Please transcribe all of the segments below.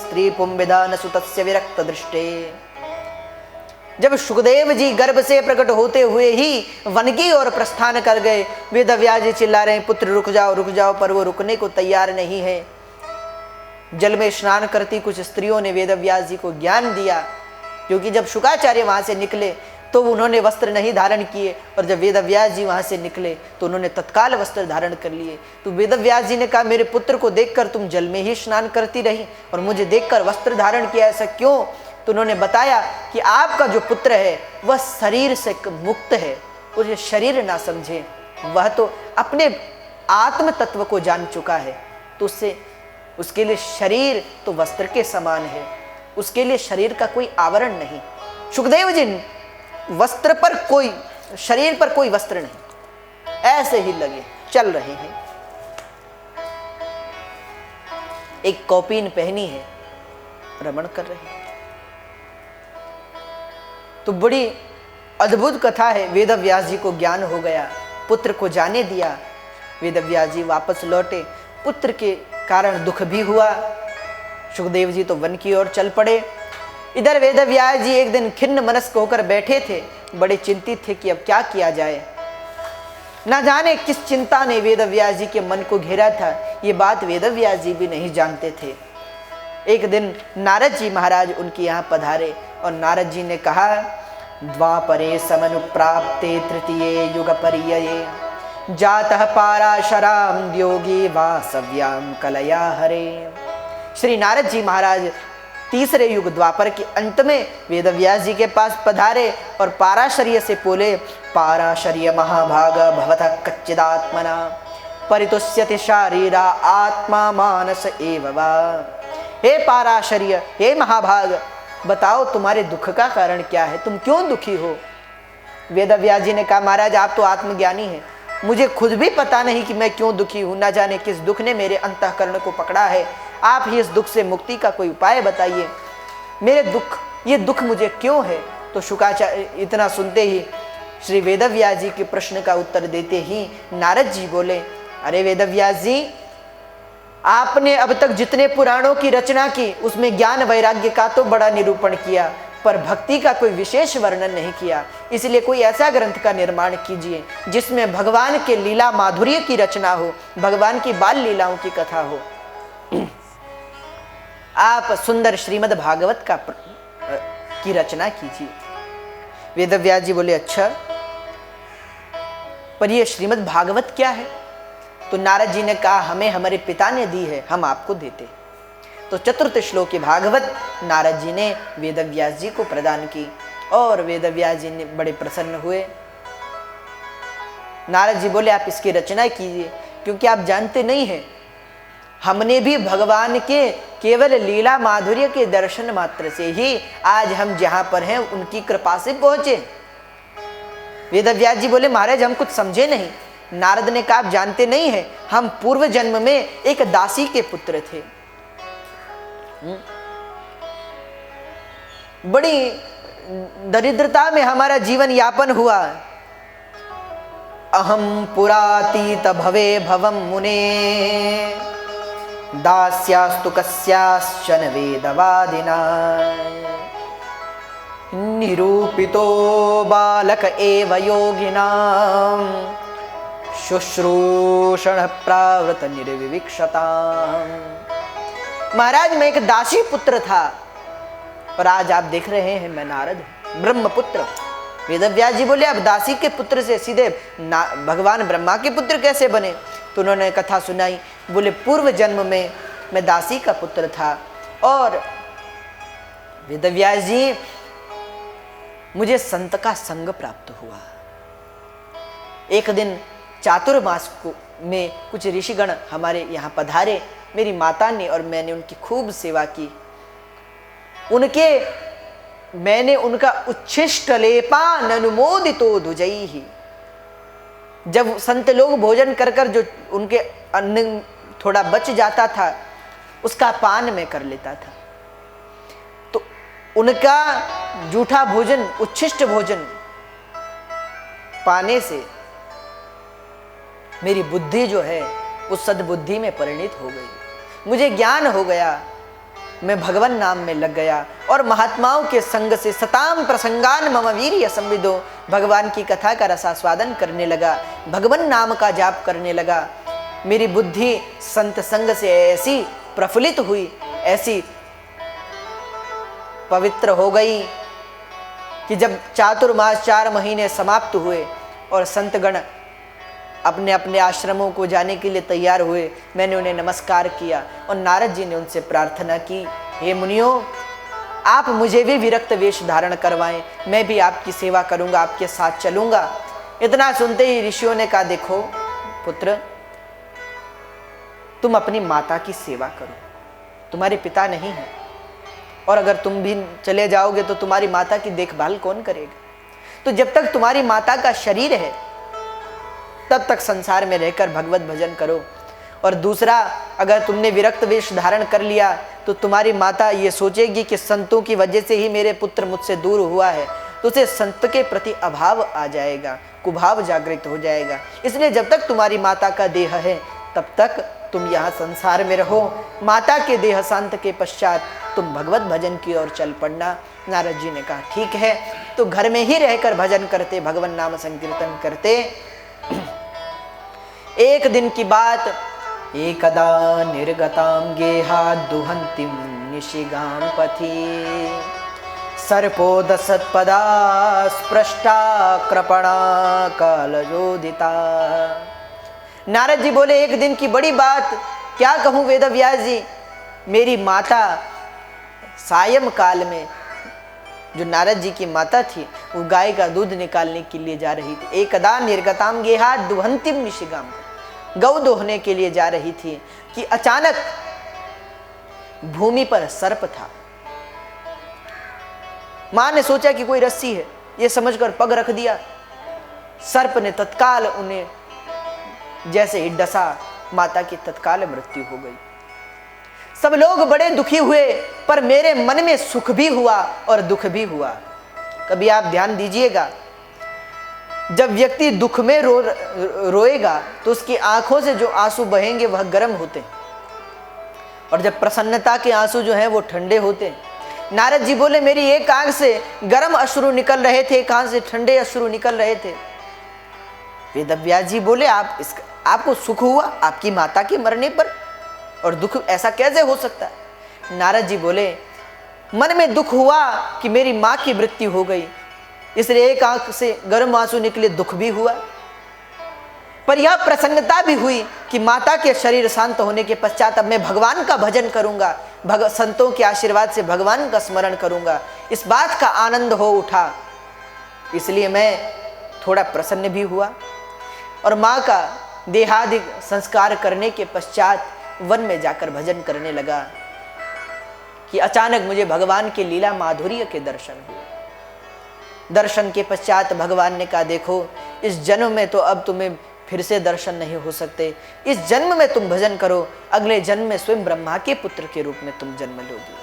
स्त्री पुंविदान सुतस्य विरक्त दृष्टे। जब सुखदेव जी गर्भ से प्रकट होते हुए ही वन की ओर प्रस्थान कर गए, वेदव्यास जी चिल्ला रहे हैं, पुत्र रुक जाओ, पर वो रुकने को तैयार नहीं है। जल में स्नान करती कुछ स्त्रियों ने वेदव्यास जी को ज्ञान दिया, क्योंकि जब शुकाचार्य वहां से निकले तो उन्होंने वस्त्र नहीं धारण किए, और जब वेदव्यास जी वहां से निकले तो उन्होंने तत्काल वस्त्र धारण कर लिए। तो वेदव्यास जी ने कहा, मेरे पुत्र को देखकर तुम जल में ही स्नान करती रही और मुझे देखकर वस्त्र धारण किया, ऐसा क्यों? तो उन्होंने बताया कि आपका जो पुत्र है वह शरीर से मुक्त है, उसे शरीर ना समझे, वह तो अपने आत्म तत्व को जान चुका है, तो उसके लिए शरीर तो वस्त्र के समान है, उसके लिए शरीर का कोई आवरण नहीं। सुखदेव जी शरीर पर कोई वस्त्र नहीं, ऐसे ही लगे चल रहे हैं। एक कौपीन पहनी है, रमण कर रहे हैं। तो बड़ी अद्भुत कथा है। वेदव्यास जी को ज्ञान हो गया, पुत्र को जाने दिया, वेदव्यास जी वापस लौटे। पुत्र के कारण दुख भी हुआ। सुखदेव जी तो वन की ओर चल पड़े। इधर वेदव्यास जी एक दिन खिन्न मनस्क होकर बैठे थे, बड़े चिंतित थे कि अब क्या किया जाए। ना जाने किस चिंता ने वेदव्यास जी के मन को घेरा था, ये बात वेदव्यास जी भी नहीं जानते थे। एक दिन नारद जी महाराज उनके यहाँ पधारे और नारद जी ने कहा, द्वापरे समनुप्राप्ते तृतीये युग पर्यये जातः पाराशराम योगी वासव्याम कलया हरे। श्री नारद जी महाराज तीसरे युग द्वापर के अंत में वेदव्यास जी के पास पधारे और पाराशर्य से बोले, पाराशर्य महाभाग भवतः कच्चिदात्मना परितुष्यति शारीरा आत्मा मानस एव वा। हे पाराशर्य, हे महाभाग, बताओ तुम्हारे दुख का कारण क्या है, तुम क्यों दुखी हो? वेदव्यास जी ने कहा, महाराज आप तो आत्मज्ञानी हैं, मुझे खुद भी पता नहीं कि मैं क्यों दुखी हूँ, ना जाने किस दुख ने मेरे अंतःकरण को पकड़ा है। आप ही इस दुख से मुक्ति का कोई उपाय बताइए, ये दुख मुझे क्यों है? तो शुकाचार्य इतना सुनते ही श्री वेदव्यास जी के प्रश्न का उत्तर देते ही नारद जी बोले, अरे वेदव्यास जी, आपने अब तक जितने पुराणों की रचना की उसमें ज्ञान वैराग्य का तो बड़ा निरूपण किया, पर भक्ति का कोई विशेष वर्णन नहीं किया। इसलिए कोई ऐसा ग्रंथ का निर्माण कीजिए जिसमें भगवान के लीला माधुर्य की रचना हो, भगवान की बाल लीलाओं की कथा हो। आप सुंदर श्रीमद् भागवत की रचना कीजिए। वेदव्यास जी बोले, अच्छा, पर ये श्रीमद् भागवत क्या है? तो नारद जी ने कहा, हमें हमारे पिता ने दी है, हम आपको देते। तो चतुर्थ श्लोक की भागवत नारद जी ने वेदव्यास जी को प्रदान की और वेदव्यास जी ने बड़े प्रसन्न हुए। नारद जी बोले, आप इसकी रचना कीजिए, क्योंकि आप जानते नहीं हैं, हमने भी भगवान के केवल लीला माधुर्य के दर्शन मात्र से ही आज हम जहां पर हैं उनकी कृपा से पहुंचे। वेदव्यास जी बोले, महाराज हम कुछ समझे नहीं। नारद ने कहा, आप जानते नहीं हैं, हम पूर्व जन्म में एक दासी के पुत्र थे। बड़ी दरिद्रता में हमारा जीवन यापन हुआ। अहम पुरातीत भवे भवम मुने दास्यास्तु कस्याश्चन वेदवादिना निरूपितो बालक एव योगिनां शुश्रूषण प्रावृत निर्विविक्षताम्। महाराज मैं एक दासी पुत्र था और आज आप देख रहे हैं मैं नारद ब्रह्मपुत्र। वेदव्यास जी बोले, अब दासी के पुत्र से सीधे भगवान ब्रह्मा के पुत्र कैसे बने? तो उन्होंने कथा सुनाई। बोले, पूर्व जन्म में मैं दासी का पुत्र था और वेदव्यास जी मुझे संत का संग प्राप्त हुआ। एक दिन चातुर्मास में कुछ ऋषिगण हमारे यहाँ पधारे। मेरी माता ने और मैंने उनकी खूब सेवा की। मैंने उनका उच्छिष्ट लेपान अनुमोदितो दुजैहि। जब संत लोग भोजन कर कर जो उनके अन्न थोड़ा बच जाता था उसका पान मैं कर लेता था। तो उनका जूठा भोजन, उच्छिष्ट भोजन पाने से मेरी बुद्धि जो है उस सद्बुद्धि में परिणित हो गई। मुझे ज्ञान हो गया मैं भगवान नाम में लग गया और महात्माओं के संग से सताम प्रसंगान मम वीर्य संविदो, भगवान की कथा का रसास्वादन करने लगा, भगवान नाम का जाप करने लगा। मेरी बुद्धि संत संग से ऐसी प्रफुल्लित हुई, ऐसी पवित्र हो गई कि जब चातुर्मास 4 महीने समाप्त हुए और संतगण अपने अपने आश्रमों को जाने के लिए तैयार हुए, मैंने उन्हें नमस्कार किया और नारद जी ने उनसे प्रार्थना की, हे मुनियों, आप मुझे भी विरक्त वेश धारण करवाएं, मैं भी आपकी सेवा करूंगा, आपके साथ चलूंगा। इतना सुनते ही ऋषियों ने कहा, देखो पुत्र, तुम अपनी माता की सेवा करो, तुम्हारे पिता नहीं है, और अगर तुम भी चले जाओगे तो तुम्हारी माता की देखभाल कौन करेगा? तो जब तक तुम्हारी माता का शरीर है तब तक संसार में रहकर भगवत भजन करो। और दूसरा, अगर तुमने विरक्त वेश धारण कर लिया तो तुम्हारी माता ये सोचेगी कि संतों की वजह से ही मेरे पुत्र मुझसे दूर हुआ है, तो उसे संत के प्रति अभाव आ जाएगा, कुभाव जागृत हो जाएगा। इसलिए जब तक तुम्हारी माता का देह है तब तक तुम यहाँ संसार में रहो, माता के देह शांत के पश्चात तुम भगवत भजन की ओर चल पड़ना। नारद जी ने कहा, ठीक है। तो घर में ही रहकर भजन करते, भगवान नाम संकीर्तन करते। एक दिन की बात, एकदा निर्गतां गेहा दुहंतिम निशिगां पथि, सर्पोदसत्पदा स्पृष्टा कृपणा कालजोदिता। नारद जी बोले, एक दिन की बड़ी बात, क्या कहूँ वेदव्यास जी, मेरी माता सायं काल में, जो नारद जी की माता थी, वो गाय का दूध निकालने के लिए जा रही थी। एकदा निर्गताम गेहा दुहंतिम निशिगाम, गौ दोहने के लिए जा रही थी कि अचानक भूमि पर सर्प था। मां ने सोचा कि कोई रस्सी है, ये समझकर पग रख दिया। सर्प ने तत्काल उन्हें जैसे ही डसा, माता की तत्काल मृत्यु हो गई। सब लोग बड़े दुखी हुए, पर मेरे मन में सुख भी हुआ और दुख भी हुआ। कभी आप ध्यान दीजिएगा, जब व्यक्ति दुख में रोएगा तो उसकी आंखों से जो आंसू बहेंगे वह गर्म होते हैं, और जब प्रसन्नता के आंसू जो हैं वो ठंडे होते हैं। नारद जी बोले, मेरी एक आंख से गर्म अश्रु निकल रहे थे, एक आंख से ठंडे अश्रु निकल रहे थे। वेदव्यास जी बोले, आपको सुख हुआ आपकी माता के मरने पर, और दुख ऐसा कैसे हो सकता है? नारद जी बोले, मन में दुख हुआ कि मेरी माँ की मृत्यु हो गई, इसलिए एक आंख से गर्म आंसू निकले, दुख भी हुआ, पर यह प्रसन्नता भी हुई कि माता के शरीर शांत होने के पश्चात अब मैं भगवान का भजन करूंगा, संतों के आशीर्वाद से भगवान का स्मरण करूंगा। इस बात का आनंद हो उठा, इसलिए मैं थोड़ा प्रसन्न भी हुआ। और माँ का देहादि संस्कार करने के पश्चात वन में जाकर भजन करने लगा कि अचानक मुझे भगवान के लीला माधुर्य के दर्शन हुए। दर्शन के पश्चात भगवान ने कहा, देखो इस जन्म में तो अब तुम्हें फिर से दर्शन नहीं हो सकते, इस जन्म में तुम भजन करो, अगले जन्म में स्वयं ब्रह्मा के पुत्र के रूप में तुम जन्म लोगे।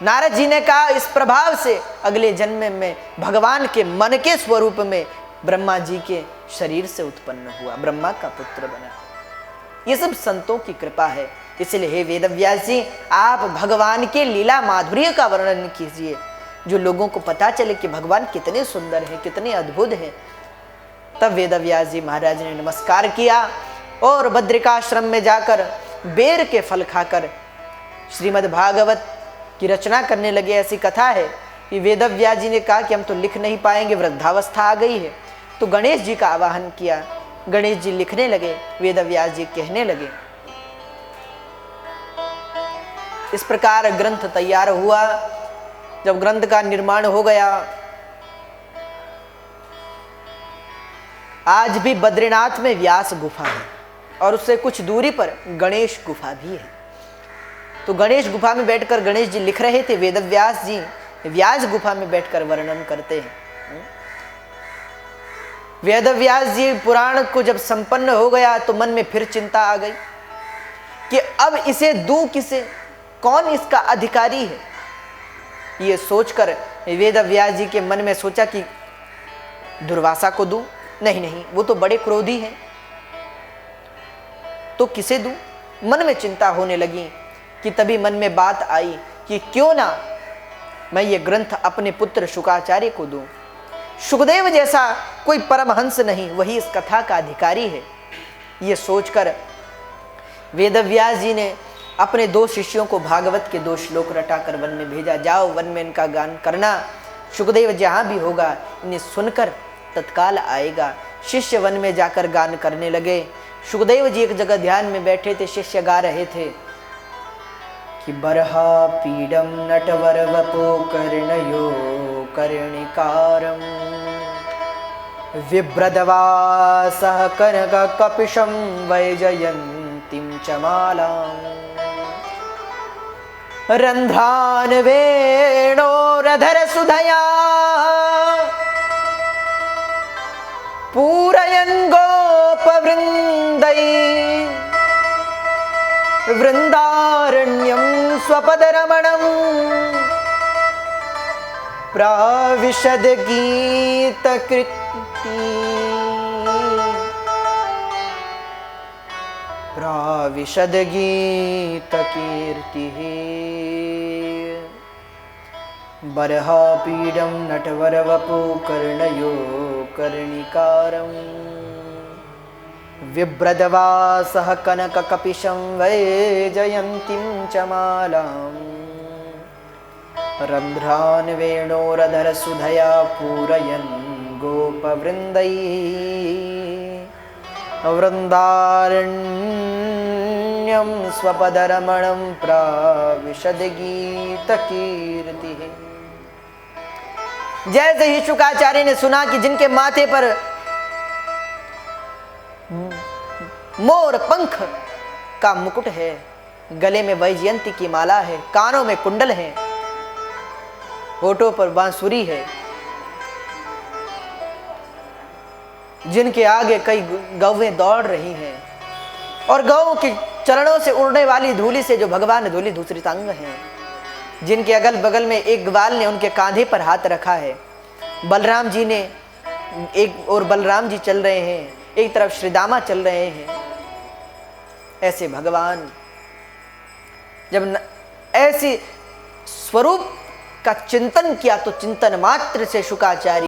नारद जी ने कहा, इस प्रभाव से अगले जन्म में भगवान के मन के स्वरूप में ब्रह्मा जी के शरीर से उत्पन्न हुआ, ब्रह्मा का पुत्र बना। ये सब संतों की कृपा है। इसलिए हे वेदव्यास जी, आप भगवान के लीला माधुर्य का वर्णन कीजिए, जो लोगों को पता चले कि भगवान कितने सुंदर हैं, कितने अद्भुत हैं। तब वेदव्यास जी महाराज ने नमस्कार किया और बद्रिकाश्रम में जाकर बेर के फल खाकर श्रीमद् भागवत की रचना करने लगे। ऐसी कथा है कि वेदव्यास जी ने कहा कि हम तो लिख नहीं पाएंगे, वृद्धावस्था आ गई है, तो गणेश जी का आवाहन किया। गणेश जी लिखने लगे, वेदव्यास जी कहने लगे। इस प्रकार ग्रंथ तैयार हुआ। जब ग्रंथ का निर्माण हो गया, आज भी बद्रीनाथ में व्यास गुफा है और उससे कुछ दूरी पर गणेश गुफा भी है। तो गणेश गुफा में बैठकर गणेश जी लिख रहे थे, वेदव्यास जी व्यास गुफा में बैठकर वर्णन करते हैं। वेदव्यास जी पुराण को जब संपन्न हो गया तो मन में फिर चिंता आ गई कि अब इसे दूं किसे, कौन इसका अधिकारी है। ये सोचकर वेदव्यास जी के मन में सोचा कि दुर्वासा को दूं, नहीं, वो तो बड़े क्रोधी हैं, तो किसे दूं। मन में चिंता होने लगी। कि तभी मन में बात आई कि क्यों ना मैं ये ग्रंथ अपने पुत्र शुकाचार्य को दूं। शुकदेव जैसा कोई परमहंस नहीं, वही इस कथा का अधिकारी है। ये सोचकर वेदव्यास जी ने अपने 2 शिष्यों को भागवत के 2 श्लोक रटाकर वन में भेजा। जाओ वन में इनका गान करना, शुकदेव जहाँ भी होगा इन्हें सुनकर तत्काल आएगा। शिष्य वन में जाकर गान करने लगे। शुकदेव जी एक जगह ध्यान में बैठे थे, शिष्य गा रहे थे कि बरहा पीडम नटवर वपो कर्णयो कर्णिकारम विभ्रदवासः कनक कपिशं वैजयन्तीं च मालाम् रन्ध्रान् वेणोरधर सुधया पूरयन् गोपवृन्दै वृन्दारण्यं स्वपदरमणं प्राविशद गीतकृति प्राविशद गीतकीर्तिः बर्हापीडं नटवरवपो कर्णयो कर्णिकारम् विभ्रदवासः कनककपिशं वैजयन्तीं च मालाम् रन्ध्रान् वेणोरधर सुधया पूरयन् गोपवृन्दैः वृन्दारण्यं स्वपदरमणं प्राविशद गीतकीर्तिः। जैसे ही शुकाचार्य ने सुना कि जिनके माथे पर मोर पंख का मुकुट है, गले में वैजयंती की माला है, कानों में कुंडल है, होठों पर बांसुरी है, जिनके आगे कई गौवें दौड़ रही हैं और गौ के चरणों से उड़ने वाली धूलि से जो भगवान धूलि धूसरितांग हैं, जिनके अगल बगल में एक ग्वाल ने उनके कांधे पर हाथ रखा है। बलराम जी ने एक और बलराम जी चल रहे हैं, एक तरफ श्रीदामा चल रहे हैं। ऐसे भगवान जब ऐसी स्वरूप का चिंतन किया तो चिंतन मात्र से शुकाचार्य